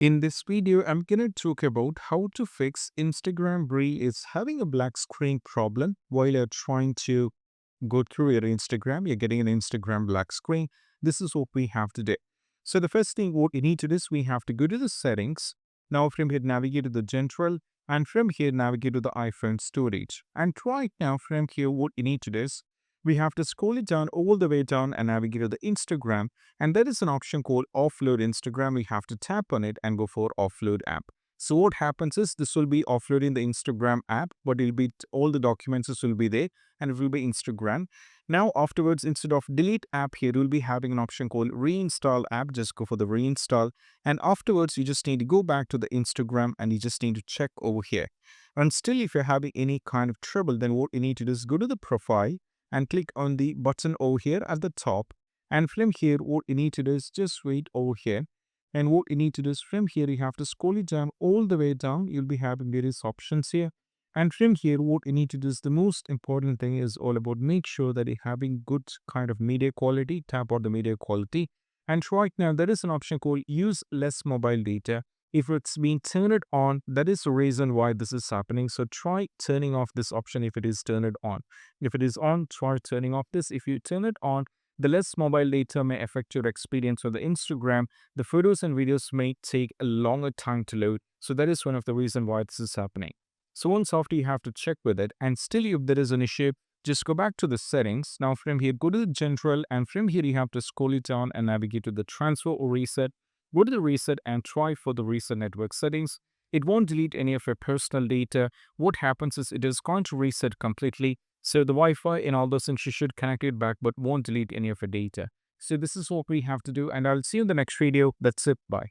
In this video, I'm going to talk about how to fix Instagram Reel is having a black screen problem while you're trying to go through your Instagram. You're getting an Instagram black screen. This is what we have to do. So the first thing what you need to do is we have to go to the settings. Now from here, navigate to the general, and from here, navigate to the iPhone storage. And right now from here, what you need to do is we have to scroll it down all the way down and navigate to the Instagram, and there is an option called offload Instagram. We have to tap on it and go for offload app. So what happens is this will be offloading the Instagram app, but it'll be all the documents will be there and it will be Instagram. Now afterwards, instead of delete app here, you'll be having an option called reinstall app. Just go for the reinstall, and afterwards you just need to go back to the Instagram and you just need to check over here. And still, if you're having any kind of trouble, then what you need to do is go to the profile and click on the button over here at the top. And from here, what you need to do is just wait over here. And what you need to do is from here, you have to scroll it down all the way down. You'll be having various options here. And from here, what you need to do is the most important thing is all about make sure that you're having good kind of media quality. Tap on the media quality. And right now, there is an option called use less mobile data. If it's been turned on, that is the reason why this is happening. So try turning off this option if it is turned on. If it is on, try turning off this. If you turn it on, the less mobile data may affect your experience with the Instagram. The photos and videos may take a longer time to load. So that is one of the reasons why this is happening. So once after you have to check with it, and still if there is an issue, just go back to the settings. Now from here, go to the general, and from here you have to scroll it down and navigate to the transfer or reset. Go to the reset and try for the reset network settings. It won't delete any of your personal data. What happens is it is going to reset completely. So the Wi-Fi and all those things you should connect it back, but won't delete any of your data. So this is what we have to do, and I'll see you in the next video. That's it. Bye.